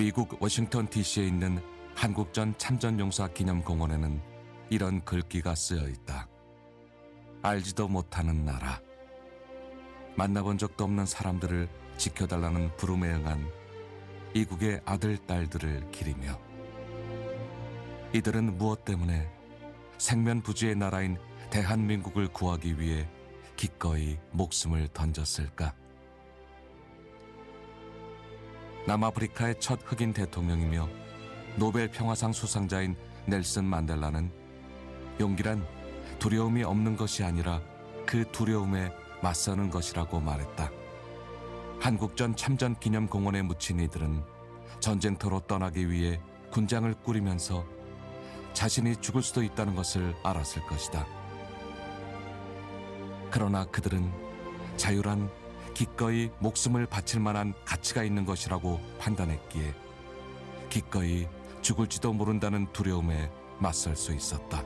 미국 워싱턴 DC에 있는 한국전 참전용사 기념공원에는 이런 글귀가 쓰여 있다. 알지도 못하는 나라. 만나본 적도 없는 사람들을 지켜달라는 부름에 응한 이국의 아들, 딸들을 기리며 이들은 무엇 때문에 생면부지의 나라인 대한민국을 구하기 위해 기꺼이 목숨을 던졌을까? 남아프리카의 첫 흑인 대통령이며 노벨 평화상 수상자인 넬슨 만델라는 용기란 두려움이 없는 것이 아니라 그 두려움에 맞서는 것이라고 말했다. 한국전 참전 기념공원에 묻힌 이들은 전쟁터로 떠나기 위해 군장을 꾸리면서 자신이 죽을 수도 있다는 것을 알았을 것이다. 그러나 그들은 자유란 기꺼이 목숨을 바칠 만한 가치가 있는 것이라고 판단했기에 기꺼이 죽을지도 모른다는 두려움에 맞설 수 있었다.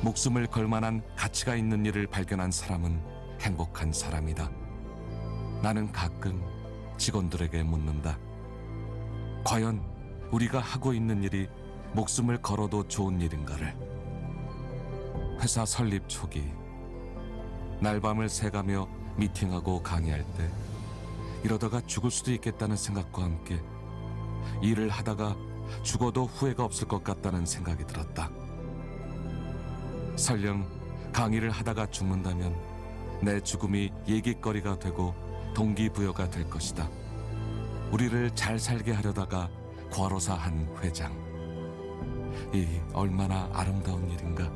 목숨을 걸 만한 가치가 있는 일을 발견한 사람은 행복한 사람이다. 나는 가끔 직원들에게 묻는다. 과연 우리가 하고 있는 일이 목숨을 걸어도 좋은 일인가를. 회사 설립 초기 날밤을 새가며 미팅하고 강의할 때 이러다가 죽을 수도 있겠다는 생각과 함께 일을 하다가 죽어도 후회가 없을 것 같다는 생각이 들었다. 설령 강의를 하다가 죽는다면 내 죽음이 얘기거리가 되고 동기부여가 될 것이다. 우리를 잘 살게 하려다가 과로사한 회장. 이 얼마나 아름다운 일인가.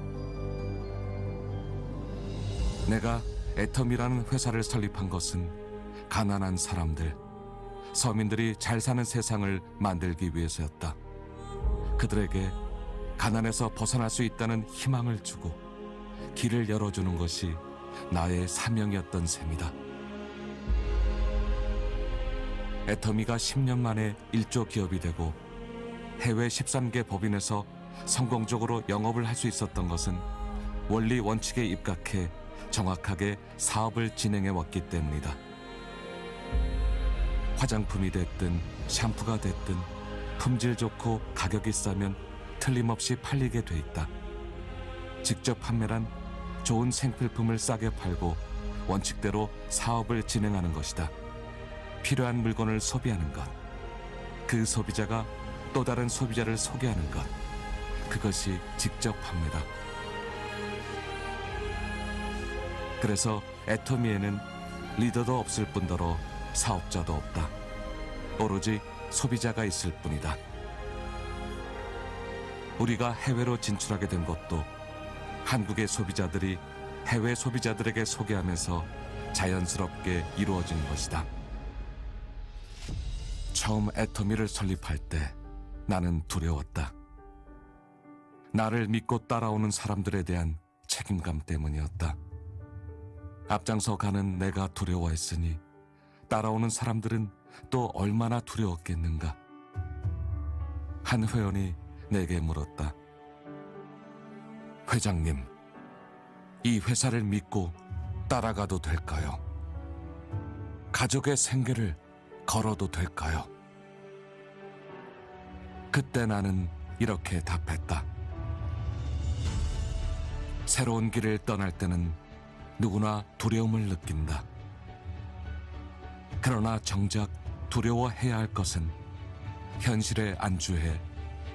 내가 애텀이라는 회사를 설립한 것은 가난한 사람들, 서민들이 잘 사는 세상을 만들기 위해서였다. 그들에게 가난에서 벗어날 수 있다는 희망을 주고 길을 열어주는 것이 나의 사명이었던 셈이다. 애터미가 10년 만에 1조 기업이 되고 해외 13개 법인에서 성공적으로 영업을 할 수 있었던 것은 원리 원칙에 입각해 정확하게 사업을 진행해 왔기 때문이다. 화장품이 됐든 샴푸가 됐든 품질 좋고 가격이 싸면 틀림없이 팔리게 돼 있다. 직접 판매란 좋은 생필품을 싸게 팔고 원칙대로 사업을 진행하는 것이다. 필요한 물건을 소비하는 것, 그 소비자가 또 다른 소비자를 소개하는 것, 그것이 직접 판매다. 그래서 애터미에는 리더도 없을 뿐더러 사업자도 없다. 오로지 소비자가 있을 뿐이다. 우리가 해외로 진출하게 된 것도 한국의 소비자들이 해외 소비자들에게 소개하면서 자연스럽게 이루어진 것이다. 처음 애터미를 설립할 때 나는 두려웠다. 나를 믿고 따라오는 사람들에 대한 책임감 때문이었다. 앞장서 가는 내가 두려워했으니 따라오는 사람들은 또 얼마나 두려웠겠는가. 한 회원이 내게 물었다. 회장님, 이 회사를 믿고 따라가도 될까요? 가족의 생계를 걸어도 될까요? 그때 나는 이렇게 답했다. 새로운 길을 떠날 때는 누구나 두려움을 느낀다. 그러나 정작 두려워해야 할 것은 현실에 안주해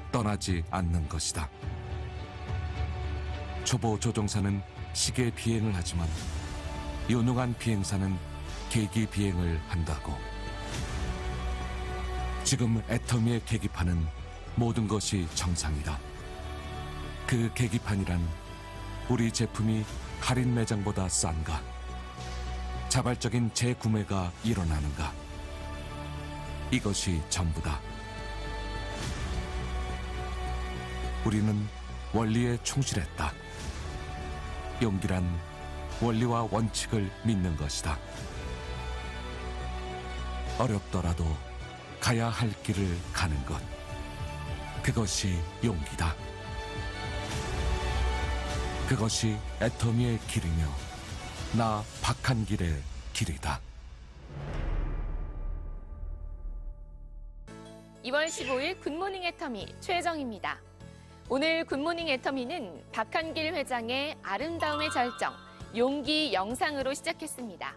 떠나지 않는 것이다. 초보 조종사는 시계 비행을 하지만 유능한 비행사는 계기 비행을 한다고. 지금 애터미의 계기판은 모든 것이 정상이다. 그 계기판이란 우리 제품이 할인 매장보다 싼가? 자발적인 재구매가 일어나는가? 이것이 전부다. 우리는 원리에 충실했다. 용기란 원리와 원칙을 믿는 것이다. 어렵더라도 가야 할 길을 가는 것. 그것이 용기다. 그것이 애터미의 길이며 나 박한길의 길이다. 2월 15일 굿모닝 애터미 최혜정입니다. 오늘 굿모닝 애터미는 박한길 회장의 아름다움의 절정, 용기 영상으로 시작했습니다.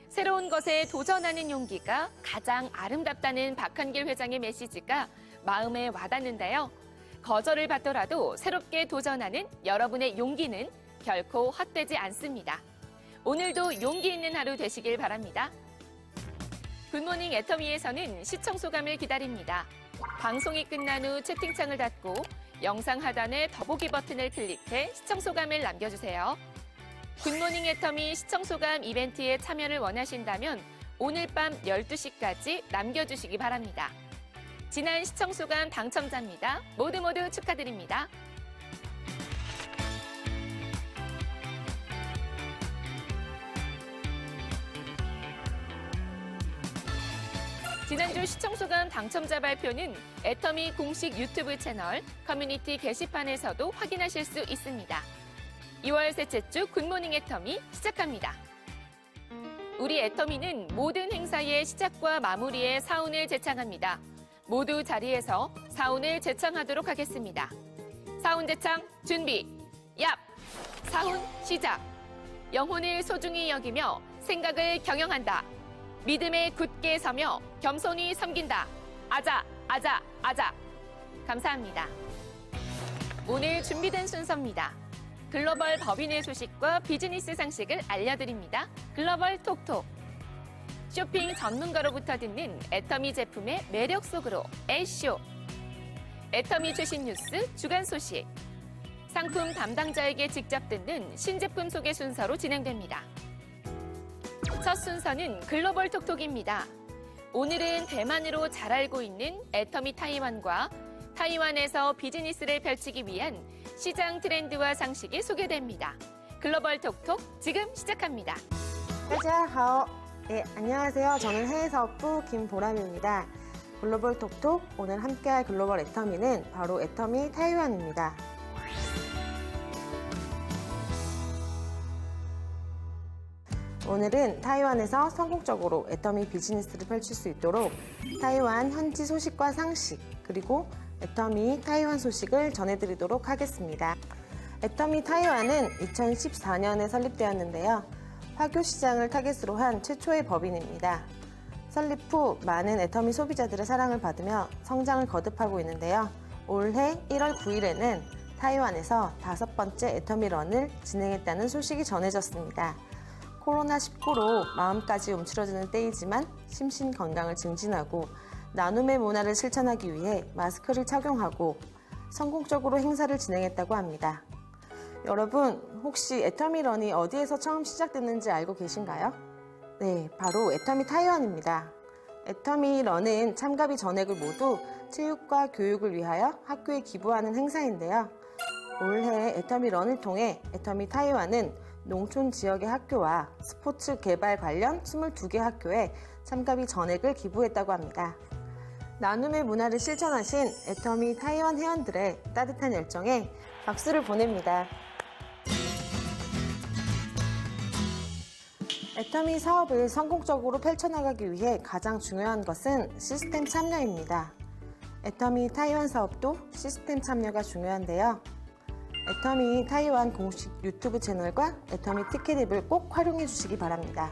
새로운 것에 도전하는 용기가 가장 아름답다는 박한길 회장의 메시지가 마음에 와닿는데요. 거절을 받더라도 새롭게 도전하는 여러분의 용기는 결코 헛되지 않습니다. 오늘도 용기 있는 하루 되시길 바랍니다. 굿모닝 애터미에서는 시청 소감을 기다립니다. 방송이 끝난 후 채팅창을 닫고 영상 하단의 더보기 버튼을 클릭해 시청 소감을 남겨주세요. 굿모닝 애터미 시청 소감 이벤트에 참여를 원하신다면 오늘 밤 12시까지 남겨주시기 바랍니다. 지난 시청 소감 당첨자입니다. 모두 축하드립니다. 지난주 시청소감 당첨자 발표는 애터미 공식 유튜브 채널 커뮤니티 게시판에서도 확인하실 수 있습니다. 2월 셋째 주 굿모닝 애터미 시작합니다. 우리 애터미는 모든 행사의 시작과 마무리에 사운을 제창합니다. 모두 자리에서 사운을 제창하도록 하겠습니다. 사운 제창 준비, 얍! 사운 시작! 영혼을 소중히 여기며 생각을 경영한다. 믿음에 굳게 서며 겸손히 섬긴다. 아자, 아자, 아자. 감사합니다. 오늘 준비된 순서입니다. 글로벌 법인의 소식과 비즈니스 상식을 알려드립니다. 글로벌 톡톡. 쇼핑 전문가로부터 듣는 애터미 제품의 매력 속으로 애쇼. 애터미 최신 뉴스 주간 소식. 상품 담당자에게 직접 듣는 신제품 소개 순서로 진행됩니다. 첫 순서는 글로벌 톡톡입니다. 오늘은 대만으로 잘 알고 있는 애터미 타이완과 타이완에서 비즈니스를 펼치기 위한 시장 트렌드와 상식이 소개됩니다. 글로벌 톡톡 지금 시작합니다. 大家好. 네, 안녕하세요. 저는 해외사업부 김보람입니다. 글로벌 톡톡 오늘 함께할 글로벌 애터미는 바로 애터미 타이완입니다. 오늘은 타이완에서 성공적으로 애터미 비즈니스를 펼칠 수 있도록 타이완 현지 소식과 상식, 그리고 애터미 타이완 소식을 전해드리도록 하겠습니다. 애터미 타이완은 2014년에 설립되었는데요. 화교 시장을 타겟으로 한 최초의 법인입니다. 설립 후 많은 애터미 소비자들의 사랑을 받으며 성장을 거듭하고 있는데요. 올해 1월 9일에는 타이완에서 5번째 애터미 런을 진행했다는 소식이 전해졌습니다. 코로나19로 마음까지 움츠러드는 때이지만 심신 건강을 증진하고 나눔의 문화를 실천하기 위해 마스크를 착용하고 성공적으로 행사를 진행했다고 합니다. 여러분, 혹시 애터미 런이 어디에서 처음 시작됐는지 알고 계신가요? 네, 바로 애터미 타이완입니다. 애터미 런은 참가비 전액을 모두 체육과 교육을 위하여 학교에 기부하는 행사인데요. 올해 애터미 런을 통해 애터미 타이완은 농촌 지역의 학교와 스포츠 개발 관련 22개 학교에 참가비 전액을 기부했다고 합니다. 나눔의 문화를 실천하신 애터미 타이완 회원들의 따뜻한 열정에 박수를 보냅니다. 애터미 사업을 성공적으로 펼쳐나가기 위해 가장 중요한 것은 시스템 참여입니다. 애터미 타이완 사업도 시스템 참여가 중요한데요. 애터미 타이완 공식 유튜브 채널과 애터미 티켓 앱을 꼭 활용해 주시기 바랍니다.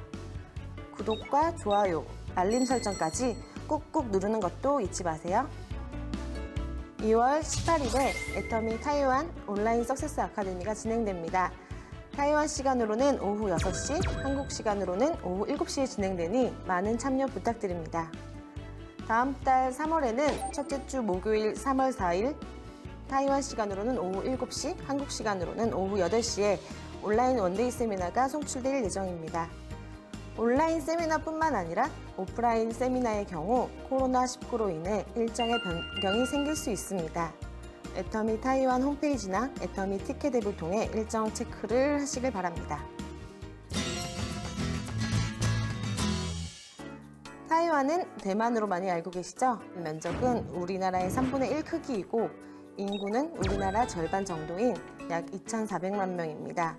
구독과 좋아요, 알림 설정까지 꾹꾹 누르는 것도 잊지 마세요. 2월 18일에 애터미 타이완 온라인 석세스 아카데미가 진행됩니다. 타이완 시간으로는 오후 6시, 한국 시간으로는 오후 7시에 진행되니 많은 참여 부탁드립니다. 다음 달 3월에는 첫째 주 목요일 3월 4일 타이완 시간으로는 오후 7시, 한국 시간으로는 오후 8시에 온라인 원데이 세미나가 송출될 예정입니다. 온라인 세미나뿐만 아니라 오프라인 세미나의 경우 코로나19로 인해 일정의 변경이 생길 수 있습니다. 애터미 타이완 홈페이지나 애터미 티켓 앱을 통해 일정 체크를 하시길 바랍니다. 타이완은 대만으로 많이 알고 계시죠? 면적은 우리나라의 3분의 1 크기이고 인구는 우리나라 절반 정도인 약 2,400만 명입니다.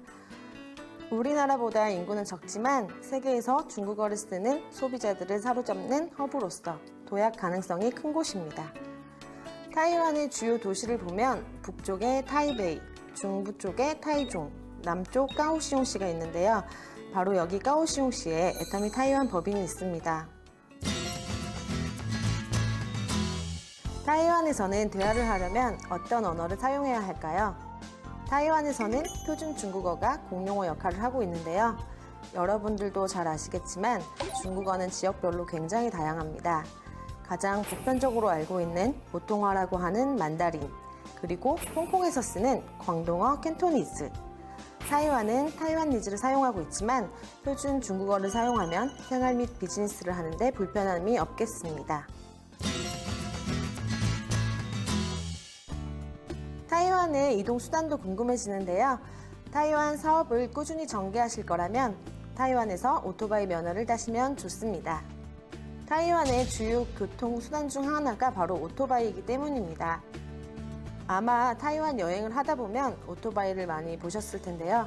우리나라보다 인구는 적지만 세계에서 중국어를 쓰는 소비자들을 사로잡는 허브로서 도약 가능성이 큰 곳입니다. 타이완의 주요 도시를 보면 북쪽에 타이베이, 중부 쪽에 타이종, 남쪽 까오시옹시가 있는데요. 바로 여기 까오시옹시에 애터미 타이완 법인이 있습니다. 타이완에서는 대화를 하려면 어떤 언어를 사용해야 할까요? 타이완에서는 표준 중국어가 공용어 역할을 하고 있는데요. 여러분들도 잘 아시겠지만 중국어는 지역별로 굉장히 다양합니다. 가장 보편적으로 알고 있는 보통화라고 하는 만다린, 그리고 홍콩에서 쓰는 광동어 캔토니즈. 타이완은 타이완리즈를 사용하고 있지만 표준 중국어를 사용하면 생활 및 비즈니스를 하는데 불편함이 없겠습니다. 타이완의 이동 수단도 궁금해지는데요. 타이완 사업을 꾸준히 전개하실 거라면 타이완에서 오토바이 면허를 따시면 좋습니다. 타이완의 주요 교통 수단 중 하나가 바로 오토바이이기 때문입니다. 아마 타이완 여행을 하다 보면 오토바이를 많이 보셨을 텐데요.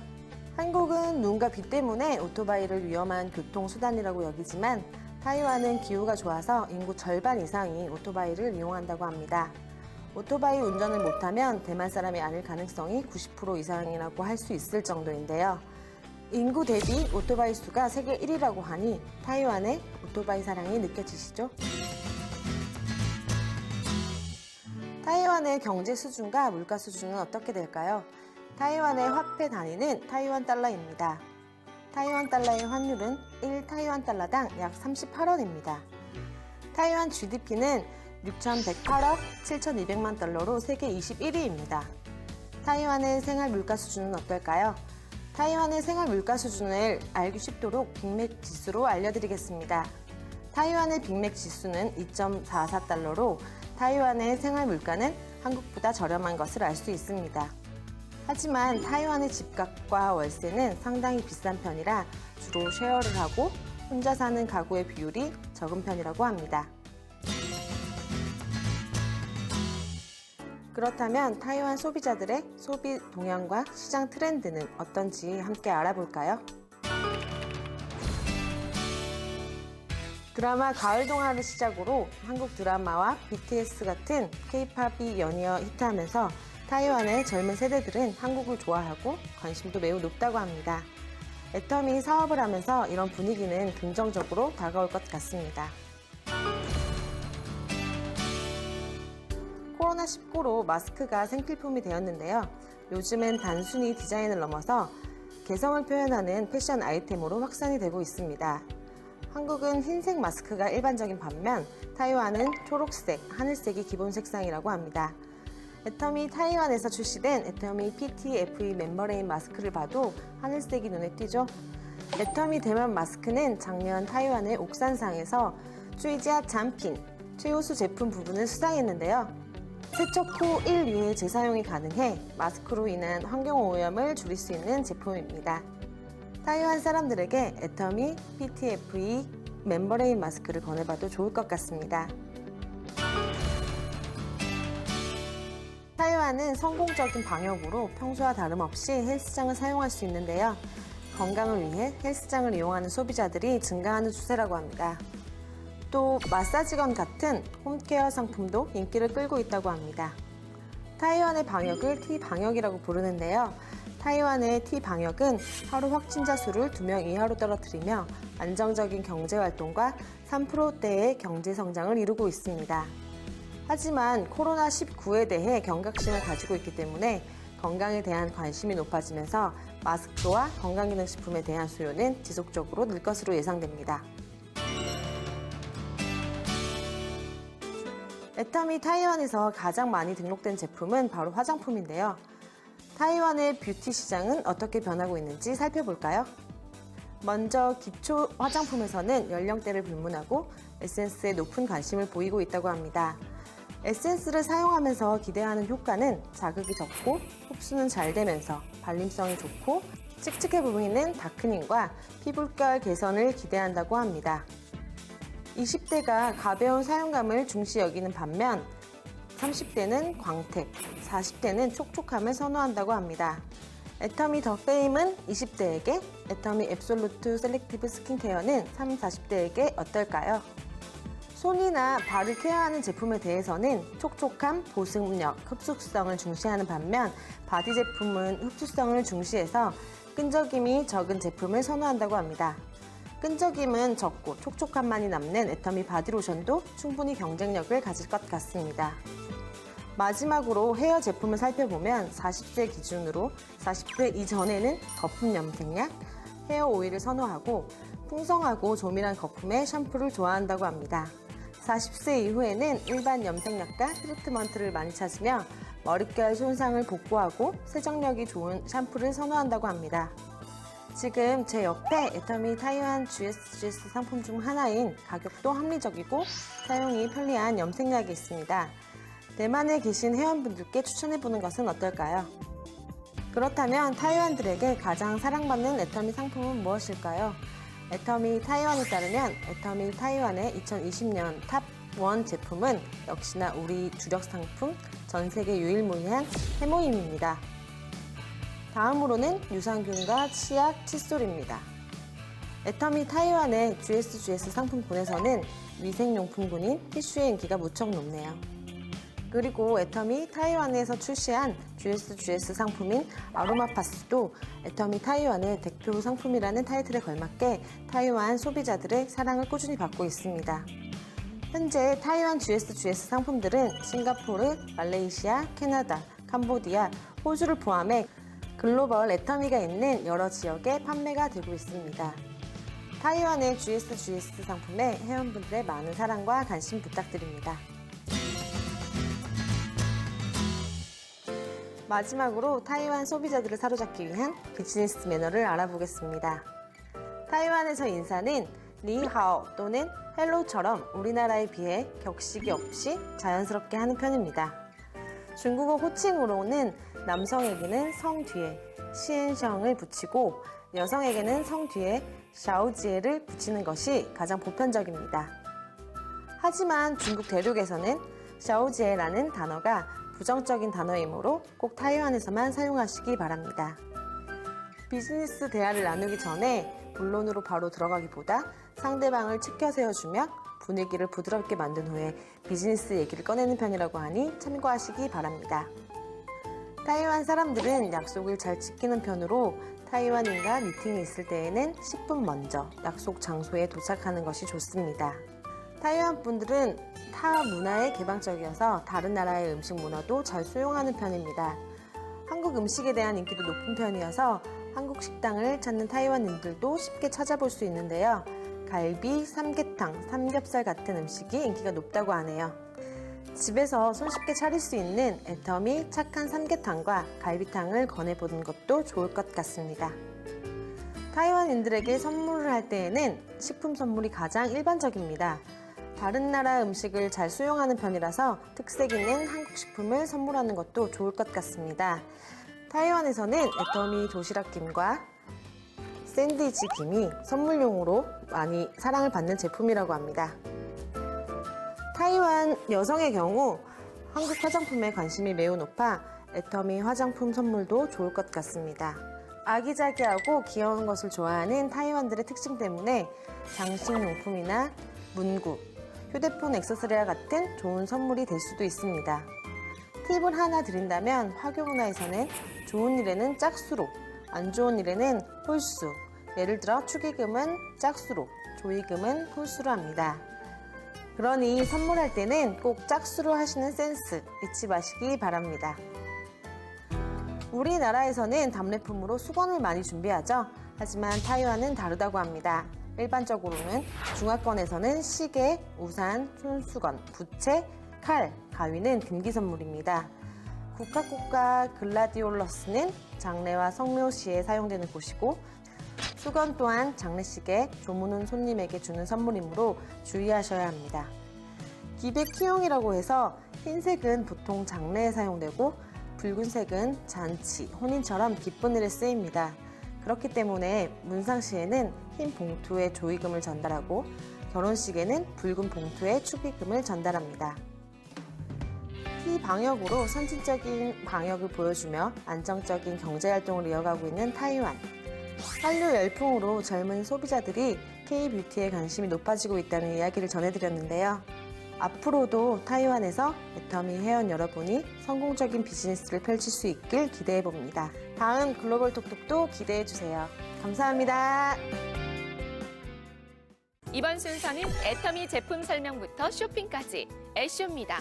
한국은 눈과 비 때문에 오토바이를 위험한 교통수단이라고 여기지만 타이완은 기후가 좋아서 인구 절반 이상이 오토바이를 이용한다고 합니다. 오토바이 운전을 못하면 대만 사람이 아닐 가능성이 90% 이상이라고 할 수 있을 정도인데요. 인구 대비 오토바이 수가 세계 1위라고 하니 타이완의 오토바이 사랑이 느껴지시죠? 타이완의 경제 수준과 물가 수준은 어떻게 될까요? 타이완의 화폐 단위는 타이완 달러입니다. 타이완 달러의 환율은 1 타이완 달러당 약 38원입니다. 타이완 GDP는 6,108억 7,200만 달러로 세계 21위입니다. 타이완의 생활 물가 수준은 어떨까요? 타이완의 생활 물가 수준을 알기 쉽도록 빅맥 지수로 알려드리겠습니다. 타이완의 빅맥 지수는 2.44달러로 타이완의 생활 물가는 한국보다 저렴한 것을 알 수 있습니다. 하지만 타이완의 집값과 월세는 상당히 비싼 편이라 주로 쉐어를 하고 혼자 사는 가구의 비율이 적은 편이라고 합니다. 그렇다면 타이완 소비자들의 소비 동향과 시장 트렌드는 어떤지 함께 알아볼까요? 드라마 가을동화를 시작으로 한국 드라마와 BTS 같은 K-팝이 연이어 히트하면서 타이완의 젊은 세대들은 한국을 좋아하고 관심도 매우 높다고 합니다. 애터미 사업을 하면서 이런 분위기는 긍정적으로 다가올 것 같습니다. 코로나19로 마스크가 생필품이 되었는데요. 요즘은 단순히 디자인을 넘어서 개성을 표현하는 패션 아이템으로 확산이 되고 있습니다. 한국은 흰색 마스크가 일반적인 반면 타이완은 초록색, 하늘색이 기본 색상이라고 합니다. 애터미 타이완에서 출시된 애터미 PTFE 멤버레인 마스크를 봐도 하늘색이 눈에 띄죠? 애터미 대만 마스크는 작년 타이완의 옥산상에서 쭈이지아 잠핀 최우수 제품 부분을 수상했는데요. 세척 후 1류의 재사용이 가능해 마스크로 인한 환경오염을 줄일 수 있는 제품입니다. 타이완 사람들에게 애터미 PTFE 멤버레인 마스크를 권해봐도 좋을 것 같습니다. 타이완은 성공적인 방역으로 평소와 다름없이 헬스장을 사용할 수 있는데요. 건강을 위해 헬스장을 이용하는 소비자들이 증가하는 추세라고 합니다. 또 마사지건 같은 홈케어 상품도 인기를 끌고 있다고 합니다. 타이완의 방역을 T방역이라고 부르는데요. 타이완의 T방역은 하루 확진자 수를 2명 이하로 떨어뜨리며 안정적인 경제활동과 3%대의 경제성장을 이루고 있습니다. 하지만 코로나19에 대해 경각심을 가지고 있기 때문에 건강에 대한 관심이 높아지면서 마스크와 건강기능식품에 대한 수요는 지속적으로 늘 것으로 예상됩니다. 애터미 타이완에서 가장 많이 등록된 제품은 바로 화장품인데요. 타이완의 뷰티 시장은 어떻게 변하고 있는지 살펴볼까요? 먼저 기초 화장품에서는 연령대를 불문하고 에센스에 높은 관심을 보이고 있다고 합니다. 에센스를 사용하면서 기대하는 효과는 자극이 적고 흡수는 잘 되면서 발림성이 좋고 칙칙해 보이는 다크닝과 피부결 개선을 기대한다고 합니다. 20대가 가벼운 사용감을 중시 여기는 반면 30대는 광택, 40대는 촉촉함을 선호한다고 합니다. 애터미 더 페임은 20대에게, 애터미 앱솔루트 셀렉티브 스킨케어는 30, 40대에게 어떨까요? 손이나 발을 케어하는 제품에 대해서는 촉촉함, 보습력, 흡수성을 중시하는 반면 바디 제품은 흡수성을 중시해서 끈적임이 적은 제품을 선호한다고 합니다. 끈적임은 적고 촉촉함만이 남는 애터미 바디로션도 충분히 경쟁력을 가질 것 같습니다. 마지막으로 헤어 제품을 살펴보면 40세 기준으로 40대 이전에는 거품 염색약, 헤어 오일을 선호하고 풍성하고 조밀한 거품의 샴푸를 좋아한다고 합니다. 40세 이후에는 일반 염색약과 트리트먼트를 많이 찾으며 머릿결 손상을 복구하고 세정력이 좋은 샴푸를 선호한다고 합니다. 지금 제 옆에 애터미 타이완 GS 상품 중 하나인 가격도 합리적이고 사용이 편리한 염색약이 있습니다. 대만에 계신 회원분들께 추천해보는 것은 어떨까요? 그렇다면 타이완들에게 가장 사랑받는 애터미 상품은 무엇일까요? 애터미 타이완에 따르면 애터미 타이완의 2020년 탑 1 제품은 역시나 우리 주력 상품 전 세계 유일무이한 해모임입니다. 다음으로는 유산균과 치약, 칫솔입니다. 애터미 타이완의 GS 상품군에서는 위생용품군인 티슈의 인기가 무척 높네요. 그리고 애터미 타이완에서 출시한 GS 상품인 아로마파스도 애터미 타이완의 대표 상품이라는 타이틀에 걸맞게 타이완 소비자들의 사랑을 꾸준히 받고 있습니다. 현재 타이완 GS 상품들은 싱가포르, 말레이시아, 캐나다, 캄보디아, 호주를 포함해 글로벌 애터미가 있는 여러 지역에 판매가 되고 있습니다. 타이완의 GS 상품에 회원분들의 많은 사랑과 관심 부탁드립니다. 마지막으로 타이완 소비자들을 사로잡기 위한 비즈니스 매너를 알아보겠습니다. 타이완에서 인사는 리하오 또는 헬로처럼 우리나라에 비해 격식이 없이 자연스럽게 하는 편입니다. 중국어 호칭으로는 남성에게는 성 뒤에 시엔성을 붙이고 여성에게는 성 뒤에 샤오지에를 붙이는 것이 가장 보편적입니다. 하지만 중국 대륙에서는 샤오지에라는 단어가 부정적인 단어이므로 꼭 타이완에서만 사용하시기 바랍니다. 비즈니스 대화를 나누기 전에 본론으로 바로 들어가기보다 상대방을 치켜 세워주며 분위기를 부드럽게 만든 후에 비즈니스 얘기를 꺼내는 편이라고 하니 참고하시기 바랍니다. 타이완 사람들은 약속을 잘 지키는 편으로 타이완인과 미팅이 있을 때에는 10분 먼저 약속 장소에 도착하는 것이 좋습니다. 타이완 분들은 타 문화에 개방적이어서 다른 나라의 음식 문화도 잘 수용하는 편입니다. 한국 음식에 대한 인기도 높은 편이어서 한국 식당을 찾는 타이완인들도 쉽게 찾아볼 수 있는데요. 갈비, 삼계탕, 삼겹살 같은 음식이 인기가 높다고 하네요. 집에서 손쉽게 차릴 수 있는 애터미 착한 삼계탕과 갈비탕을 권해보는 것도 좋을 것 같습니다. 타이완인들에게 선물을 할 때에는 식품 선물이 가장 일반적입니다. 다른 나라 음식을 잘 수용하는 편이라서 특색 있는 한국 식품을 선물하는 것도 좋을 것 같습니다. 타이완에서는 애터미 도시락김과 샌드위치 김이 선물용으로 많이 사랑을 받는 제품이라고 합니다. 타이완 여성의 경우 한국 화장품에 관심이 매우 높아 애터미 화장품 선물도 좋을 것 같습니다. 아기자기하고 귀여운 것을 좋아하는 타이완들의 특징 때문에 장식용품이나 문구, 휴대폰 액세서리와 같은 좋은 선물이 될 수도 있습니다. 팁을 하나 드린다면 화교 문화에서는 좋은 일에는 짝수로, 안 좋은 일에는 홀수, 예를 들어 축의금은 짝수로, 조의금은 홀수로 합니다. 그러니 선물할 때는 꼭 짝수로 하시는 센스 잊지 마시기 바랍니다. 우리나라에서는 답례품으로 수건을 많이 준비하죠. 하지만 타이완은 다르다고 합니다. 일반적으로는 중화권에서는 시계, 우산, 손수건, 부채, 칼, 가위는 금기 선물입니다. 국화꽃과 글라디올러스는 장례와 성묘시에 사용되는 곳이고 수건 또한 장례식에 조문은 손님에게 주는 선물이므로 주의하셔야 합니다. 기백키용이라고 해서 흰색은 보통 장례에 사용되고 붉은색은 잔치, 혼인처럼 기쁜 일에 쓰입니다. 그렇기 때문에 문상시에는 흰 봉투에 조의금을 전달하고 결혼식에는 붉은 봉투에 축의금을 전달합니다. 피방역으로 선진적인 방역을 보여주며 안정적인 경제활동을 이어가고 있는 타이완. 한류 열풍으로 젊은 소비자들이 K-뷰티에 관심이 높아지고 있다는 이야기를 전해드렸는데요. 앞으로도 타이완에서 애터미 회원 여러분이 성공적인 비즈니스를 펼칠 수 있길 기대해봅니다. 다음 글로벌 톡톡도 기대해주세요. 감사합니다. 이번 순서는 애터미 제품 설명부터 쇼핑까지 애쇼입니다.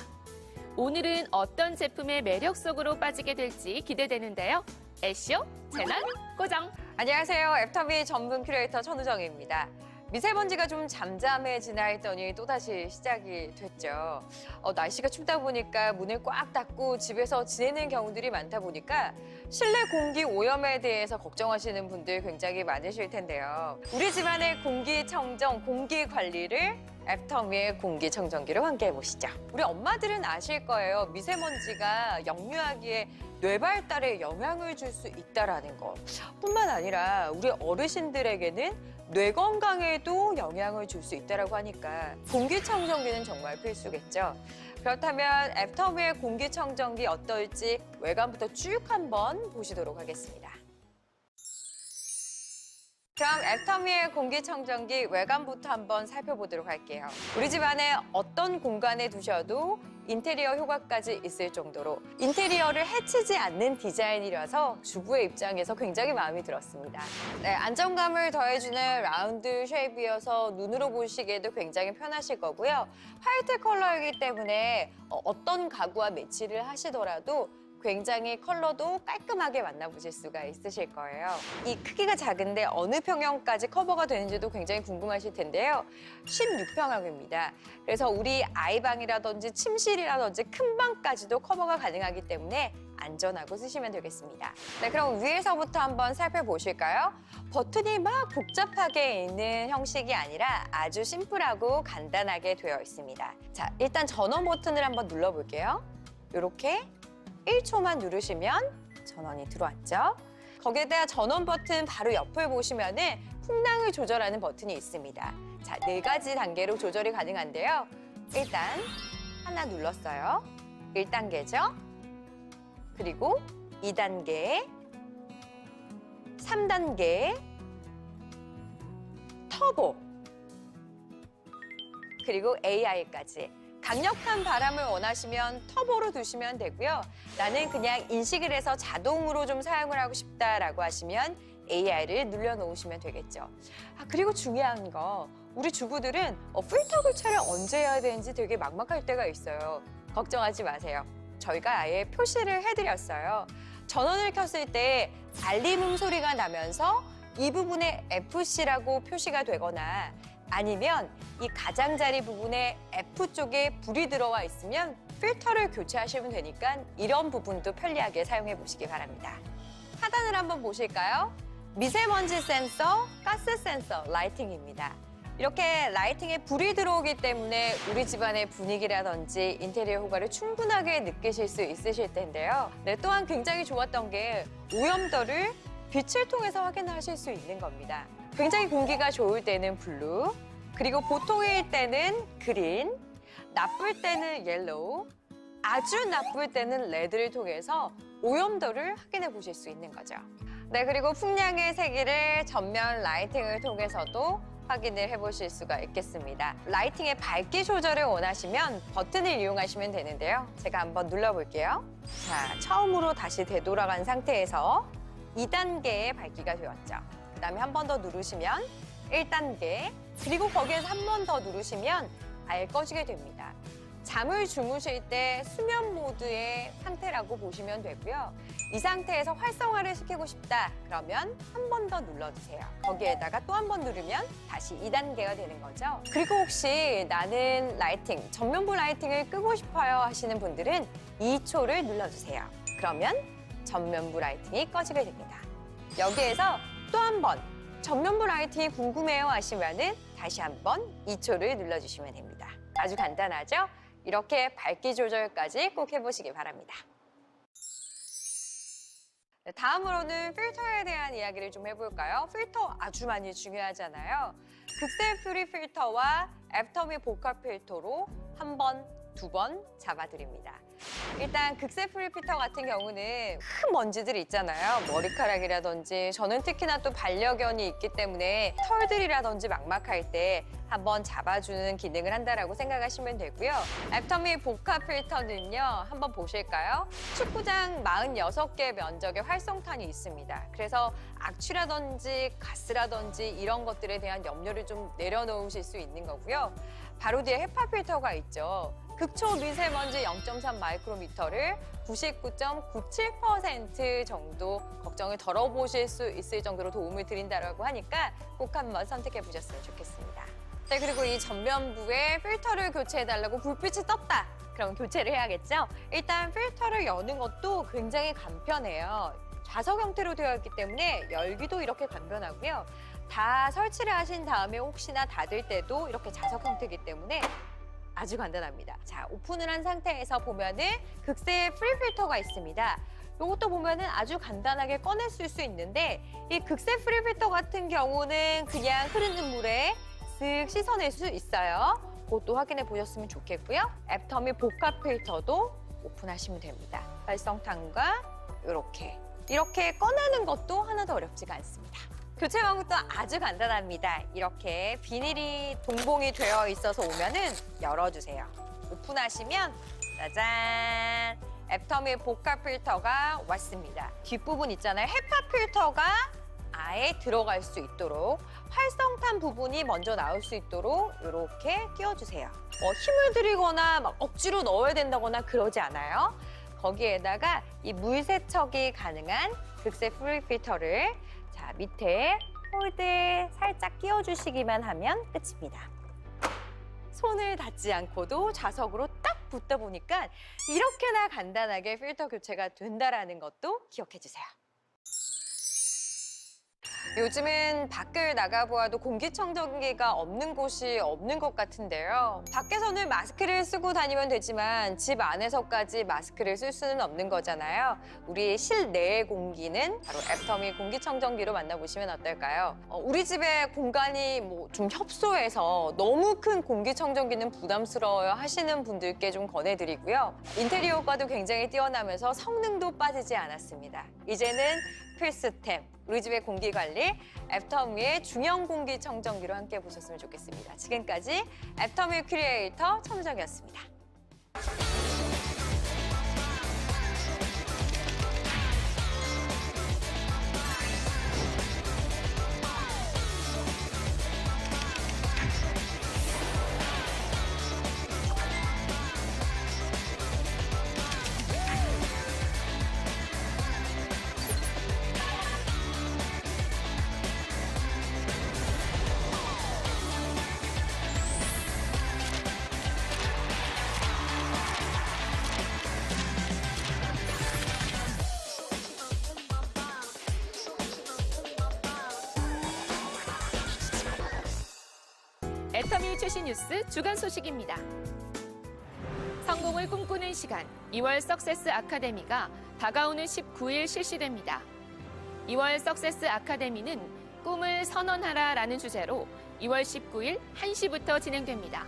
오늘은 어떤 제품의 매력 속으로 빠지게 될지 기대되는데요. 애쇼 채널 고정! 안녕하세요. 애터미 전문 큐레이터 천우정입니다. 미세먼지가 좀 잠잠해지나 했더니 또다시 시작이 됐죠. 날씨가 춥다 보니까 문을 꽉 닫고 집에서 지내는 경우들이 많다 보니까 실내 공기 오염에 대해서 걱정하시는 분들 굉장히 많으실 텐데요. 우리 집안의 공기청정, 공기 관리를 애터미의 공기청정기로 함께 해보시죠. 우리 엄마들은 아실 거예요. 미세먼지가 영유아기의 뇌 발달에 영향을 줄 수 있다는 것. 뿐만 아니라 우리 어르신들에게는 뇌 건강에도 영향을 줄 수 있다고 하니까 공기청정기는 정말 필수겠죠. 그렇다면 애터미의 공기청정기 어떨지 외관부터 쭉 한번 보시도록 하겠습니다. 그럼 애터미의 공기청정기 외관부터 한번 살펴보도록 할게요. 우리 집 안에 어떤 공간에 두셔도 인테리어 효과까지 있을 정도로 인테리어를 해치지 않는 디자인이라서 주부의 입장에서 굉장히 마음에 들었습니다. 네, 안정감을 더해주는 라운드 쉐입이어서 눈으로 보시기에도 굉장히 편하실 거고요. 화이트 컬러이기 때문에 어떤 가구와 매치를 하시더라도 굉장히 컬러도 깔끔하게 만나보실 수가 있으실 거예요. 이 크기가 작은데 어느 평형까지 커버가 되는지도 굉장히 궁금하실 텐데요. 16평형입니다. 그래서 우리 아이방이라든지 침실이라든지 큰 방까지도 커버가 가능하기 때문에 안전하고 쓰시면 되겠습니다. 네, 그럼 위에서부터 한번 살펴보실까요? 버튼이 막 복잡하게 있는 형식이 아니라 아주 심플하고 간단하게 되어 있습니다. 자, 일단 전원 버튼을 한번 눌러볼게요. 이렇게 1초만 누르시면 전원이 들어왔죠. 거기에다가 전원 버튼 바로 옆을 보시면은 풍량을 조절하는 버튼이 있습니다. 자, 4가지 단계로 조절이 가능한데요. 일단 하나 눌렀어요. 1단계죠. 그리고 2단계, 3단계, 터보, 그리고 AI까지. 강력한 바람을 원하시면 터보로 두시면 되고요. 나는 그냥 인식을 해서 자동으로 좀 사용을 하고 싶다라고 하시면 AI를 눌러놓으시면 되겠죠. 그리고 중요한 거, 우리 주부들은 필터 교체를 언제 해야 되는지 되게 막막할 때가 있어요. 걱정하지 마세요. 저희가 아예 표시를 해드렸어요. 전원을 켰을 때 알림 소리가 나면서 이 부분에 FC라고 표시가 되거나 아니면 이 가장자리 부분에 F 쪽에 불이 들어와 있으면 필터를 교체하시면 되니까 이런 부분도 편리하게 사용해 보시기 바랍니다. 하단을 한번 보실까요? 미세먼지 센서, 가스 센서, 라이팅입니다. 이렇게 라이팅에 불이 들어오기 때문에 우리 집안의 분위기라든지 인테리어 효과를 충분하게 느끼실 수 있으실 텐데요. 네, 또한 굉장히 좋았던 게 오염도를 빛을 통해서 확인하실 수 있는 겁니다. 굉장히 공기가 좋을 때는 블루, 그리고 보통일 때는 그린, 나쁠 때는 옐로우, 아주 나쁠 때는 레드를 통해서 오염도를 확인해 보실 수 있는 거죠. 네, 그리고 풍량의 세기를 전면 라이팅을 통해서도 확인을 해보실 수가 있겠습니다. 라이팅의 밝기 조절을 원하시면 버튼을 이용하시면 되는데요. 제가 한번 눌러볼게요. 자, 처음으로 다시 되돌아간 상태에서 2단계의 밝기가 되었죠. 그 다음에 한 번 더 누르시면 1단계, 그리고 거기에서 한 번 더 누르시면 아예 꺼지게 됩니다. 잠을 주무실 때 수면 모드의 상태라고 보시면 되고요. 이 상태에서 활성화를 시키고 싶다 그러면 한 번 더 눌러주세요. 거기에다가 또 한 번 누르면 다시 2단계가 되는 거죠. 그리고 혹시 나는 라이팅, 전면부 라이팅을 끄고 싶어요 하시는 분들은 2초를 눌러주세요. 그러면 전면부 라이팅이 꺼지게 됩니다. 여기에서 또 한 번 전면부 라이팅이 궁금해요 하시면은 다시 한번 2초를 눌러주시면 됩니다. 아주 간단하죠? 이렇게 밝기 조절까지 꼭 해보시기 바랍니다. 네, 다음으로는 필터에 대한 이야기를 좀 해볼까요? 필터 아주 많이 중요하잖아요. 극세 퓨리 필터와 애터미 보컬 필터로 한번 2번 잡아드립니다. 일단 극세 프리필터 같은 경우는 큰 먼지들이 있잖아요. 머리카락이라든지 저는 특히나 또 반려견이 있기 때문에 털들이라든지 막막할 때 한번 잡아주는 기능을 한다라고 생각하시면 되고요. 애터미 보카 필터는요. 한번 보실까요? 축구장 46개 면적의 활성탄이 있습니다. 그래서 악취라든지 가스라든지 이런 것들에 대한 염려를 좀 내려놓으실 수 있는 거고요. 바로 뒤에 헤파 필터가 있죠. 극초 미세먼지 0.3 마이크로미터를 99.97% 정도 걱정을 덜어보실 수 있을 정도로 도움을 드린다고 하니까 꼭 한번 선택해 보셨으면 좋겠습니다. 네, 그리고 이 전면부에 필터를 교체해달라고 불빛이 떴다. 그럼 교체를 해야겠죠? 일단 필터를 여는 것도 굉장히 간편해요. 좌석 형태로 되어 있기 때문에 열기도 이렇게 간편하고요. 다 설치를 하신 다음에 혹시나 닫을 때도 이렇게 좌석 형태이기 때문에 아주 간단합니다. 자, 오픈을 한 상태에서 보면은 극세 프리필터가 있습니다. 이것도 보면은 아주 간단하게 꺼냈을 수 있는데 이 극세 프리필터 같은 경우는 그냥 흐르는 물에 쓱 씻어낼 수 있어요. 그것도 확인해 보셨으면 좋겠고요. 애터미 보카 필터도 오픈하시면 됩니다. 활성탄과 이렇게 꺼내는 것도 하나도 어렵지가 않습니다. 교체 방법도 아주 간단합니다. 이렇게 비닐이 동봉이 되어 있어서 오면은 열어주세요. 오픈하시면 짜잔! 애터미 보카 필터가 왔습니다. 뒷부분 있잖아요. 헤파 필터가 아예 들어갈 수 있도록 활성탄 부분이 먼저 나올 수 있도록 이렇게 끼워주세요. 힘을 들이거나 막 억지로 넣어야 된다거나 그러지 않아요. 거기에다가 이 물 세척이 가능한 극세 프리필터를 자, 밑에 홀드에 살짝 끼워주시기만 하면 끝입니다. 손을 닿지 않고도 좌석으로 딱 붙다 보니까 이렇게나 간단하게 필터 교체가 된다는 것도 기억해 주세요. 요즘은 밖을 나가보아도 공기청정기가 없는 곳이 없는 것 같은데요. 밖에서는 마스크를 쓰고 다니면 되지만 집 안에서까지 마스크를 쓸 수는 없는 거잖아요. 우리 실내의 공기는 바로 애터미 공기청정기로 만나보시면 어떨까요? 우리 집의 공간이 좀 협소해서 너무 큰 공기청정기는 부담스러워요 하시는 분들께 좀 권해드리고요. 인테리어 효과도 굉장히 뛰어나면서 성능도 빠지지 않았습니다. 이제는 필수템, 우리 집의 공기관리, 애터미의 중형 공기청정기로 함께 보셨으면 좋겠습니다. 지금까지 애터미 크리에이터 천우정이었습니다. 애터미 최신 뉴스 주간 소식입니다. 성공을 꿈꾸는 시간 2월 석세스 아카데미가 다가오는 19일 실시됩니다. 2월 석세스 아카데미는 꿈을 선언하라라는 주제로 2월 19일 1시부터 진행됩니다.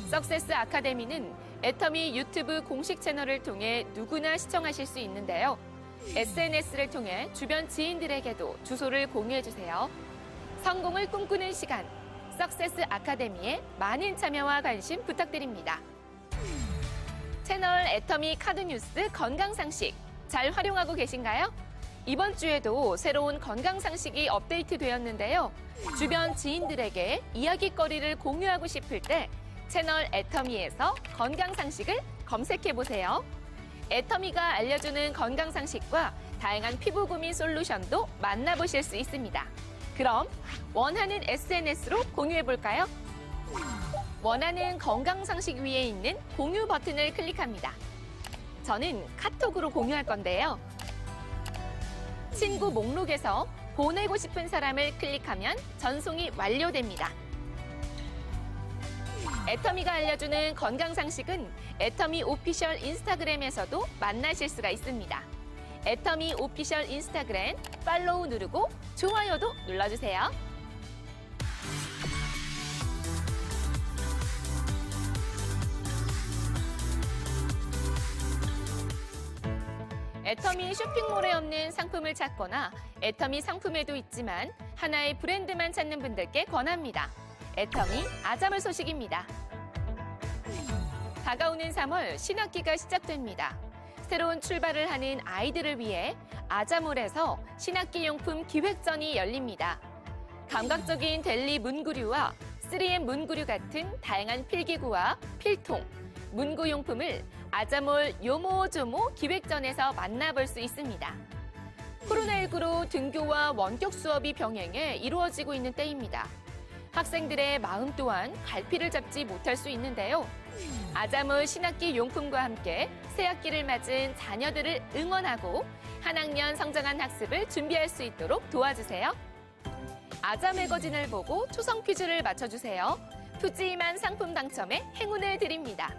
석세스 아카데미는 애터미 유튜브 공식 채널을 통해 누구나 시청하실 수 있는데요. SNS를 통해 주변 지인들에게도 주소를 공유해주세요. 성공을 꿈꾸는 시간 석세스 아카데미에 많은 참여와 관심 부탁드립니다. 채널 애터미 카드뉴스 건강상식 잘 활용하고 계신가요? 이번 주에도 새로운 건강상식이 업데이트되었는데요. 주변 지인들에게 이야기거리를 공유하고 싶을 때 채널 애터미에서 건강상식을 검색해보세요. 애터미가 알려주는 건강상식과 다양한 피부 고민 솔루션도 만나보실 수 있습니다. 그럼 원하는 SNS로 공유해볼까요? 원하는 건강상식 위에 있는 공유 버튼을 클릭합니다. 저는 카톡으로 공유할 건데요. 친구 목록에서 보내고 싶은 사람을 클릭하면 전송이 완료됩니다. 애터미가 알려주는 건강상식은 애터미 오피셜 인스타그램에서도 만나실 수가 있습니다. 애터미 오피셜 인스타그램 팔로우 누르고 좋아요도 눌러주세요. 애터미 쇼핑몰에 없는 상품을 찾거나 애터미 상품에도 있지만 하나의 브랜드만 찾는 분들께 권합니다. 애터미 아자몰 소식입니다. 다가오는 3월 신학기가 시작됩니다. 새로운 출발을 하는 아이들을 위해 아자몰에서 신학기 용품 기획전이 열립니다. 감각적인 델리 문구류와 3M 문구류 같은 다양한 필기구와 필통, 문구 용품을 아자몰 요모조모 기획전에서 만나볼 수 있습니다. 코로나19로 등교와 원격 수업이 병행해 이루어지고 있는 때입니다. 학생들의 마음 또한 갈피를 잡지 못할 수 있는데요. 아자몰 신학기 용품과 함께 새학기를 맞은 자녀들을 응원하고 한 학년 성장한 학습을 준비할 수 있도록 도와주세요. 아자 매거진을 보고 초성 퀴즈를 맞춰주세요. 푸짐한 상품 당첨에 행운을 드립니다.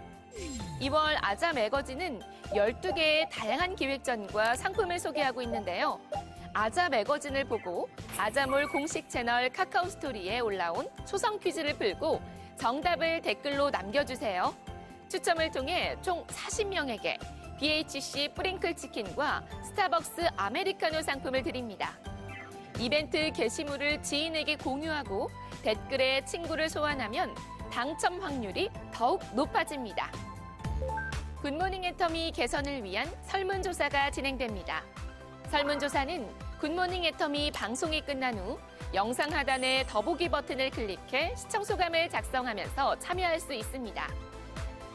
2월 아자 매거진은 12개의 다양한 기획전과 상품을 소개하고 있는데요. 아자 매거진을 보고 아자몰 공식 채널 카카오 스토리에 올라온 초성 퀴즈를 풀고 정답을 댓글로 남겨주세요. 추첨을 통해 총 40명에게 BHC 뿌링클 치킨과 스타벅스 아메리카노 상품을 드립니다. 이벤트 게시물을 지인에게 공유하고 댓글에 친구를 소환하면 당첨 확률이 더욱 높아집니다. 굿모닝 애터미 개선을 위한 설문조사가 진행됩니다. 설문조사는 굿모닝 애터미 방송이 끝난 후 영상 하단의 더보기 버튼을 클릭해 시청 소감을 작성하면서 참여할 수 있습니다.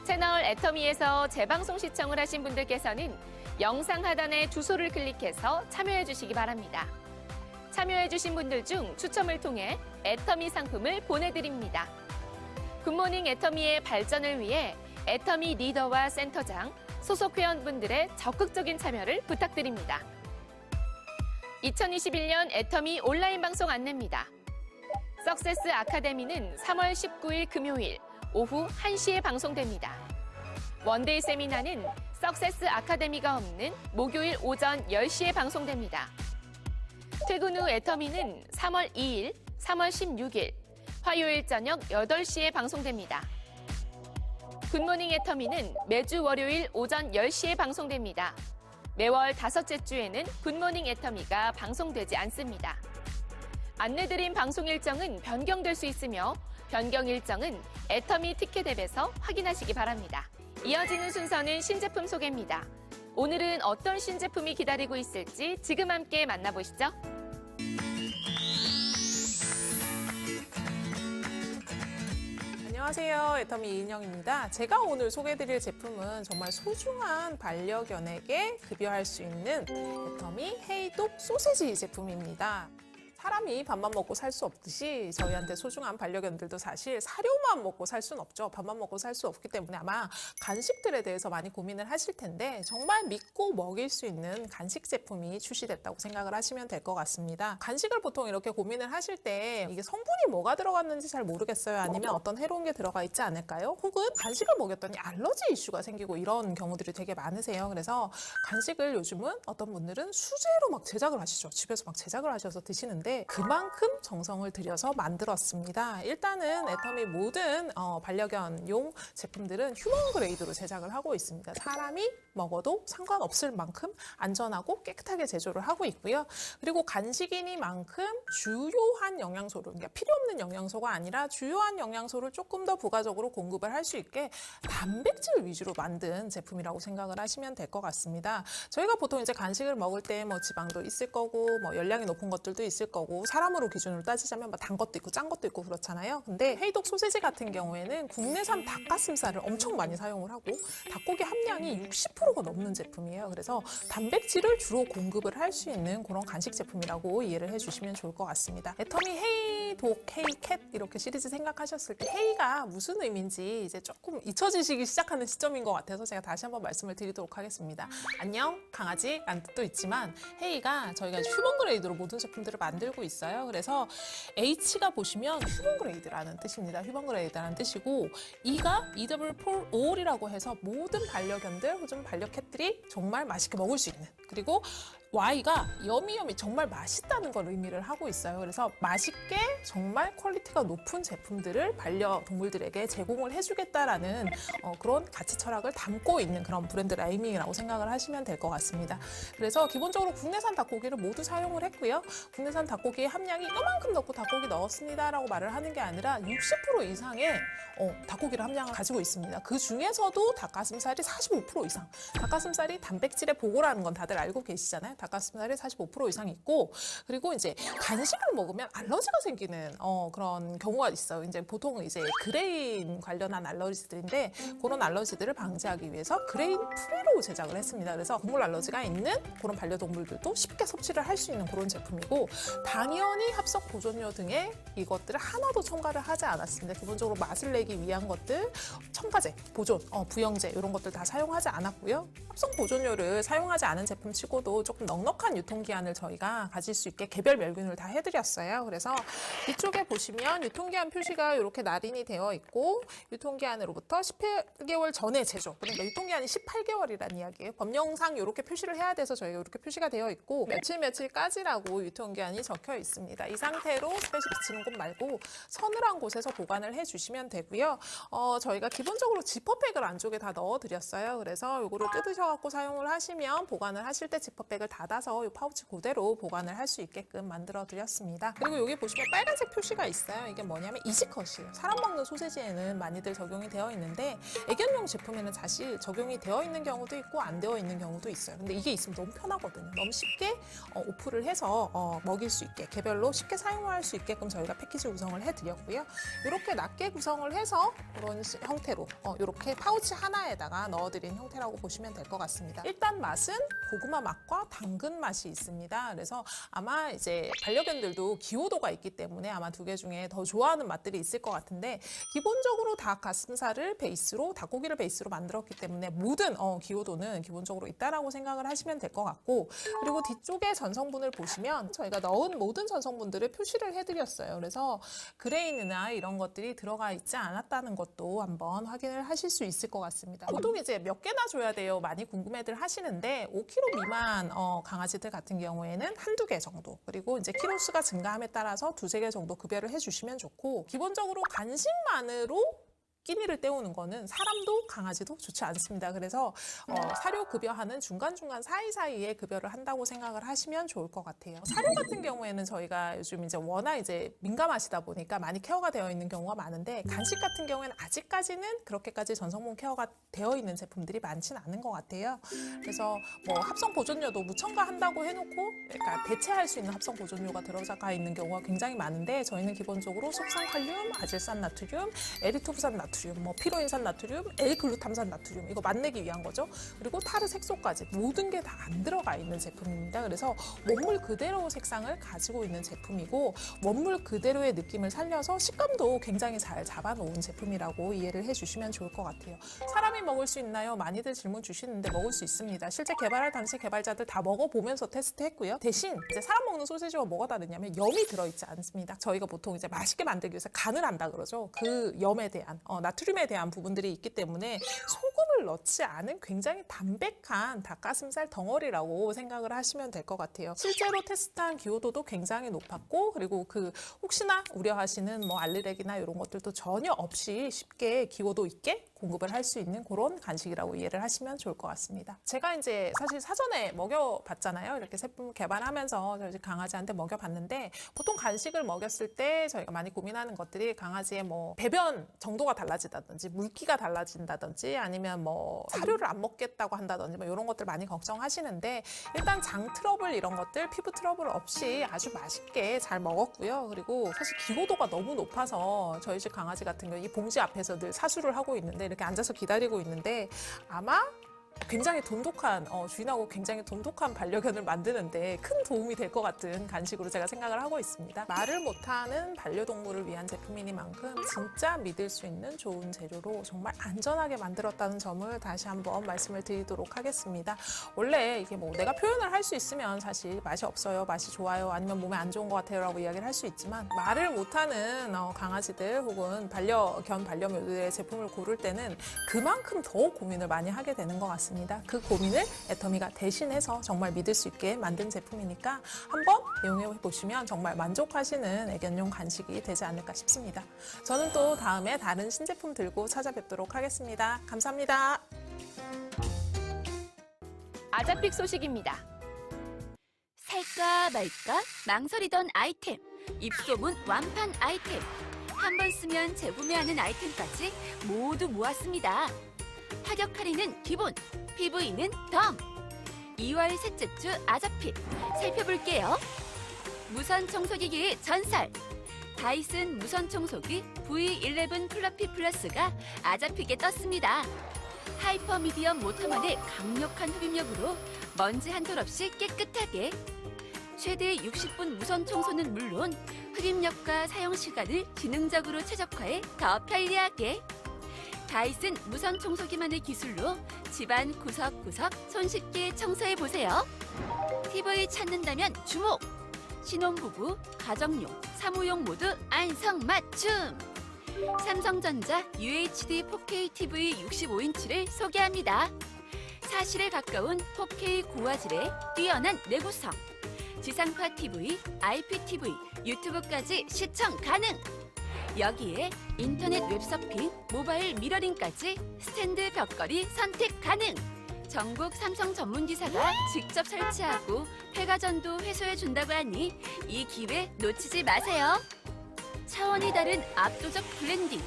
채널 애터미에서 재방송 시청을 하신 분들께서는 영상 하단의 주소를 클릭해서 참여해 주시기 바랍니다. 참여해 주신 분들 중 추첨을 통해 애터미 상품을 보내드립니다. 굿모닝 애터미의 발전을 위해 애터미 리더와 센터장, 소속 회원분들의 적극적인 참여를 부탁드립니다. 2021년 애터미 온라인 방송 안내입니다. 석세스 아카데미는 3월 19일 금요일 오후 1시에 방송됩니다. 원데이 세미나는 석세스 아카데미가 없는 목요일 오전 10시에 방송됩니다. 퇴근 후 애터미는 3월 2일, 3월 16일, 화요일 저녁 8시에 방송됩니다. 굿모닝 애터미는 매주 월요일 오전 10시에 방송됩니다. 매월 5째 주에는 굿모닝 애터미가 방송되지 않습니다. 안내드린 방송 일정은 변경될 수 있으며 변경 일정은 애터미 티켓 앱에서 확인하시기 바랍니다. 이어지는 순서는 신제품 소개입니다. 오늘은 어떤 신제품이 기다리고 있을지 지금 함께 만나보시죠. 안녕하세요. 애터미 이인영입니다. 제가 오늘 소개해드릴 제품은 정말 소중한 반려견에게 급여할 수 있는 애터미 헤이독 소세지 제품입니다. 사람이 밥만 먹고 살 수 없듯이 저희한테 소중한 반려견들도 사실 사료만 먹고 살 수는 없죠. 밥만 먹고 살 수 없기 때문에 아마 간식들에 대해서 많이 고민을 하실 텐데 정말 믿고 먹일 수 있는 간식 제품이 출시됐다고 생각을 하시면 될 것 같습니다. 간식을 보통 이렇게 고민을 하실 때 이게 성분이 뭐가 들어갔는지 잘 모르겠어요. 아니면 어떤 해로운 게 들어가 있지 않을까요? 혹은 간식을 먹였더니 알러지 이슈가 생기고 이런 경우들이 되게 많으세요. 그래서 간식을 요즘은 어떤 분들은 수제로 막 제작을 하시죠. 집에서 막 제작을 하셔서 드시는데 그만큼 정성을 들여서 만들었습니다. 일단은 애터미 모든 반려견용 제품들은 휴먼 그레이드로 제작을 하고 있습니다. 사람이 먹어도 상관없을 만큼 안전하고 깨끗하게 제조를 하고 있고요. 그리고 간식이니만큼 주요한 영양소를, 그러니까 필요 없는 영양소가 아니라 주요한 영양소를 조금 더 부가적으로 공급을 할 수 있게 단백질 위주로 만든 제품이라고 생각을 하시면 될 것 같습니다. 저희가 보통 이제 간식을 먹을 때 뭐 지방도 있을 거고 뭐 열량이 높은 것들도 있을 거고 사람으로 기준으로 따지자면 뭐 단 것도 있고 짠 것도 있고 그렇잖아요. 근데 헤이독 소세지 같은 경우에는 국내산 닭가슴살을 엄청 많이 사용을 하고 닭고기 함량이 60%가 넘는 제품이에요. 그래서 단백질을 주로 공급을 할 수 있는 그런 간식 제품이라고 이해를 해주시면 좋을 것 같습니다. 애터미 헤이독, 헤이캣 이렇게 시리즈 생각하셨을 때 헤이가 무슨 의미인지 이제 조금 잊혀지시기 시작하는 시점인 것 같아서 제가 다시 한번 말씀을 드리도록 하겠습니다. 안녕 강아지라는 뜻도 있지만 헤이가 저희가 휴먼 그레이드로 모든 제품들을 만들고 있어요. 그래서 H가 보시면 휴먼 그레이드라는 뜻입니다. 휴먼 그레이드라는 뜻이고 E가 Edouble for All이라고 해서 모든 반려견들, 요즘 반려캣들이 정말 맛있게 먹을 수 있는, 그리고 Y가 여미여미 정말 맛있다는 걸 의미를 하고 있어요. 그래서 맛있게 정말 퀄리티가 높은 제품들을 반려동물들에게 제공을 해주겠다라는 그런 가치 철학을 담고 있는 그런 브랜드 라이밍이라고 생각을 하시면 될 것 같습니다. 그래서 기본적으로 국내산 닭고기를 모두 사용을 했고요. 국내산 닭고기의 함량이 이만큼 넣고 닭고기 넣었습니다라고 말을 하는 게 아니라 60% 이상의 닭고기를 함량을 가지고 있습니다. 그 중에서도 닭가슴살이 45% 이상. 닭가슴살이 단백질의 보고라는 건 다들 알고 계시잖아요. 닭가슴살이 45% 이상 있고, 그리고 이제 간식을 먹으면 알러지가 생기는 그런 경우가 있어요. 이제 보통 이제 그레인 관련한 알러지들인데 그런 알러지들을 방지하기 위해서 그레인 프리로 제작을 했습니다. 그래서 동물 알러지가 있는 그런 반려동물들도 쉽게 섭취를 할 수 있는 그런 제품이고, 당연히 합성 보존료 등의 이것들을 하나도 첨가를 하지 않았습니다. 기본적으로 맛을 내기 위한 것들, 첨가제, 보존, 부영제 이런 것들 다 사용하지 않았고요. 합성 보존료를 사용하지 않은 제품 치고도 조금 넉넉한 유통기한을 저희가 가질 수 있게 개별 멸균을 다 해드렸어요. 그래서 이쪽에 보시면 유통기한 표시가 이렇게 날인이 되어 있고, 유통기한으로부터 18개월 전에 제조, 그러니까 유통기한이 18개월이라는 이야기예요. 법령상 이렇게 표시를 해야 돼서 저희가 이렇게 표시가 되어 있고, 며칠까지라고 유통기한이 적혀 있습니다. 이 상태로 스페시 비치는 곳 말고 서늘한 곳에서 보관을 해주시면 되고요. 저희가 기본적으로 지퍼백을 안쪽에 다 넣어드렸어요. 그래서 이거를 뜯으셔갖고 사용을 하시면 보관을 하실 때 지퍼백을 닫아서 이 파우치 그대로 보관을 할 수 있게끔 만들어드렸습니다. 그리고 여기 보시면 빨간색 표시가 있어요. 이게 뭐냐면 이지컷이에요. 사람 먹는 소세지에는 많이들 적용이 되어 있는데 애견용 제품에는 사실 적용이 되어 있는 경우도 있고 안 되어 있는 경우도 있어요. 근데 이게 있으면 너무 편하거든요. 너무 쉽게 오프를 해서 먹일 수 있게, 개별로 쉽게 사용할 수 있게끔 저희가 패키지 구성을 해드렸고요. 이렇게 낮게 구성을 해서 그런 형태로 이렇게 파우치 하나에다가 넣어드린 형태라고 보시면 될 것 같습니다. 일단 맛은 고구마 맛과 당근 맛이 있습니다. 그래서 아마 이제 반려견들도 기호도가 있기 때문에 아마 두 개 중에 더 좋아하는 맛들이 있을 것 같은데, 기본적으로 닭 가슴살을 베이스로, 닭고기를 베이스로 만들었기 때문에 모든 기호도는 기본적으로 있다라고 생각을 하시면 될 것 같고, 그리고 뒤쪽에 전성분을 보시면 저희가 넣은 모든 전성분들을 표시를 해드렸어요. 그래서 그레인이나 이런 것들이 들어가 있지 않았다는 것도 한번 확인을 하실 수 있을 것 같습니다. 보통 이제 몇 개나 줘야 돼요? 많이 궁금해들 하시는데 5kg 미만 강아지들 같은 경우에는 한두 개 정도, 그리고 이제 키로수가 증가함에 따라서 두세 개 정도 급여를 해주시면 좋고, 기본적으로 간식만으로 끼니를 때우는 거는 사람도 강아지도 좋지 않습니다. 그래서 사료 급여하는 중간중간 사이사이에 급여를 한다고 생각을 하시면 좋을 것 같아요. 사료 같은 경우에는 저희가 요즘 이제 워낙 이제 민감하시다 보니까 많이 케어가 되어 있는 경우가 많은데, 간식 같은 경우에는 아직까지는 그렇게까지 전성분 케어가 되어 있는 제품들이 많지는 않은 것 같아요. 그래서 뭐 합성 보존료도 무첨가한다고 해놓고 그러니까 대체할 수 있는 합성 보존료가 들어가 있는 경우가 굉장히 많은데, 저희는 기본적으로 속산칼륨, 아질산 나트륨, 에리토브산 나트륨, 뭐 피로인산 나트륨, L글루탐산 나트륨, 이거 맛내기 위한 거죠. 그리고 타르 색소까지 모든 게 다 안 들어가 있는 제품입니다. 그래서 원물 그대로 색상을 가지고 있는 제품이고, 원물 그대로의 느낌을 살려서 식감도 굉장히 잘 잡아놓은 제품이라고 이해를 해주시면 좋을 것 같아요. 사람이 먹을 수 있나요? 많이들 질문 주시는데 먹을 수 있습니다. 실제 개발할 당시 개발자들 다 먹어보면서 테스트했고요. 대신 이제 사람 먹는 소시지와 뭐가 다르냐면 염이 들어있지 않습니다. 저희가 보통 이제 맛있게 만들기 위해서 간을 한다 그러죠. 그 염에 대한 나트륨에 대한 부분들이 있기 때문에 소금을 넣지 않은 굉장히 담백한 닭가슴살 덩어리라고 생각을 하시면 될 것 같아요. 실제로 테스트한 기호도도 굉장히 높았고, 그리고 그 혹시나 우려하시는 뭐 알레르기나 이런 것들도 전혀 없이 쉽게 기호도 있게 공급을 할 수 있는 그런 간식이라고 이해를 하시면 좋을 것 같습니다. 제가 이제 사실 사전에 먹여봤잖아요. 이렇게 제품 개발하면서 저희 집 강아지한테 먹여봤는데, 보통 간식을 먹였을 때 저희가 많이 고민하는 것들이 강아지의 뭐 배변 정도가 달라진다든지, 물기가 달라진다든지, 아니면 뭐 사료를 안 먹겠다고 한다든지 뭐 이런 것들 많이 걱정하시는데, 일단 장 트러블 이런 것들, 피부 트러블 없이 아주 맛있게 잘 먹었고요. 그리고 사실 기호도가 너무 높아서 저희 집 강아지 같은 경우 이 봉지 앞에서 늘 사수를 하고 있는데, 이렇게 앉아서 기다리고 있는데, 아마 굉장히 돈독한 주인하고 굉장히 돈독한 반려견을 만드는데 큰 도움이 될 것 같은 간식으로 제가 생각을 하고 있습니다. 말을 못하는 반려동물을 위한 제품이니만큼 진짜 믿을 수 있는 좋은 재료로 정말 안전하게 만들었다는 점을 다시 한번 말씀을 드리도록 하겠습니다. 원래 이게 뭐 내가 표현을 할 수 있으면 사실 맛이 없어요, 맛이 좋아요, 아니면 몸에 안 좋은 것 같아요 라고 이야기를 할 수 있지만, 말을 못하는 강아지들 혹은 반려견, 반려묘들의 제품을 고를 때는 그만큼 더 고민을 많이 하게 되는 것 같습니다. 나왔습니다. 그 고민을 애터미가 대신해서 정말 믿을 수 있게 만든 제품이니까 한번 이용해 보시면 정말 만족하시는 애견용 간식이 되지 않을까 싶습니다. 저는 또 다음에 다른 신제품 들고 찾아뵙도록 하겠습니다. 감사합니다. 아자픽 소식입니다. 살까 말까 망설이던 아이템, 입소문 완판 아이템, 한 번 쓰면 재구매하는 아이템까지 모두 모았습니다. 화력 할인은 기본, PV는 덤. 2월 셋째 주 아자픽 살펴볼게요. 무선 청소기기의 전설. 다이슨 무선 청소기 V11 플러피 플러스가 아자픽에 떴습니다. 하이퍼 미디엄 모터만의 강력한 흡입력으로 먼지 한 돌 없이 깨끗하게. 최대 60분 무선 청소는 물론 흡입력과 사용 시간을 지능적으로 최적화해 더 편리하게. 다이슨 무선 청소기만의 기술로 집안 구석구석 손쉽게 청소해 보세요. TV 찾는다면 주목! 신혼부부, 가정용, 사무용 모두 안성맞춤! 삼성전자 UHD 4K TV 65인치를 소개합니다. 사실에 가까운 4K 고화질의 뛰어난 내구성. 지상파 TV, IPTV, 유튜브까지 시청 가능! 여기에 인터넷 웹서핑, 모바일 미러링까지 스탠드 벽걸이 선택 가능! 전국 삼성 전문기사가 직접 설치하고 폐가전도 해소해준다고 하니 이 기회 놓치지 마세요. 차원이 다른 압도적 블렌딩,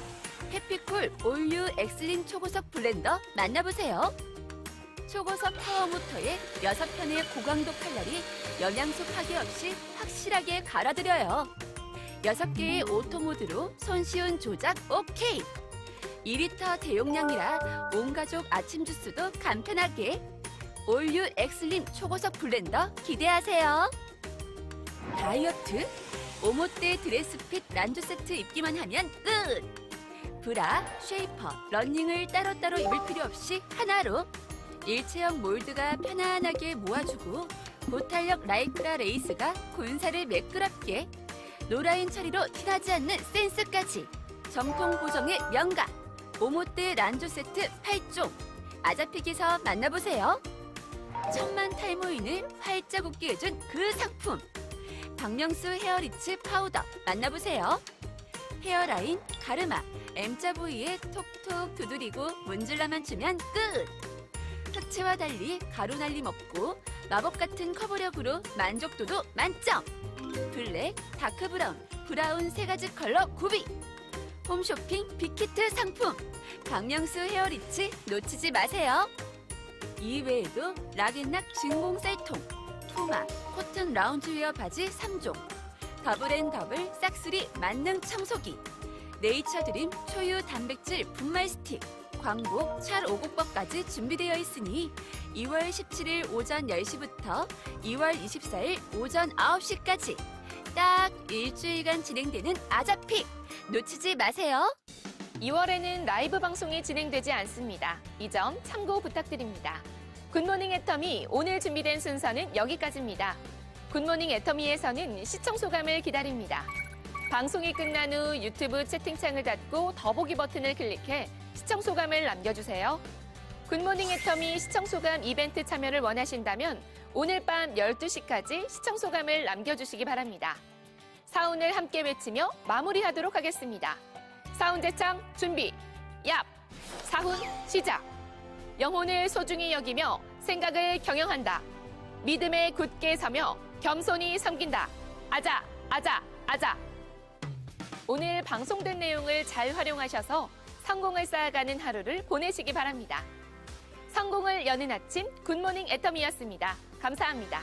해피쿨 올류 엑슬린 초고속 블렌더 만나보세요. 초고속 파워모터에 6편의 고강도 칼날이 영양소 파괴 없이 확실하게 갈아들여요. 6개의 오토모드로 손쉬운 조작 오케이! 2리터 대용량이라 온가족 아침 주스도 간편하게. 올류 엑슬림 초고속 블렌더 기대하세요. 다이어트? 오모떼 드레스핏 란조 세트 입기만 하면 끝! 브라, 쉐이퍼, 러닝을 따로따로 입을 필요 없이 하나로. 일체형 몰드가 편안하게 모아주고 고탄력 라이크라 레이스가 곤살을 매끄럽게. 노라인 처리로 티나지 않는 센스까지. 정통 고정의 명가. 오모떼 란조 세트 8종. 아자픽에서 만나보세요. 천만 탈모인을 활짝 웃게 해준 그 상품. 박명수 헤어리치 파우더 만나보세요. 헤어라인 가르마 M자 부위에 톡톡 두드리고 문질러만 주면 끝! 흑채와 달리 가루 날림 없고 마법 같은 커버력으로 만족도도 만점! 블랙, 다크 브라운, 브라운 3가지 컬러 구비! 홈쇼핑 빅히트 상품! 박명수 헤어리치 놓치지 마세요! 이외에도 락앤락 진공쌀통, 푸마, 코튼 라운지웨어 바지 3종, 더블앤더블 싹쓸이 만능 청소기, 네이처드림 초유 단백질 분말 스틱, 광고 찰 오곡법까지 준비되어 있으니 2월 17일 오전 10시부터 2월 24일 오전 9시까지 딱 일주일간 진행되는 아자픽 놓치지 마세요. 2월에는 라이브 방송이 진행되지 않습니다. 이 점 참고 부탁드립니다. 굿모닝 애터미 오늘 준비된 순서는 여기까지입니다. 굿모닝 애터미에서는 시청 소감을 기다립니다. 방송이 끝난 후 유튜브 채팅창을 닫고 더보기 버튼을 클릭해 시청 소감을 남겨주세요. 굿모닝 애터미 시청 소감 이벤트 참여를 원하신다면 오늘 밤 12시까지 시청 소감을 남겨주시기 바랍니다. 사운을 함께 외치며 마무리하도록 하겠습니다. 사운 제창 준비, 얍! 사훈 시작! 영혼을 소중히 여기며 생각을 경영한다. 믿음에 굳게 서며 겸손히 섬긴다. 아자, 아자, 아자! 오늘 방송된 내용을 잘 활용하셔서 성공을 쌓아가는 하루를 보내시기 바랍니다. 성공을 여는 아침 굿모닝 애터미였습니다. 감사합니다.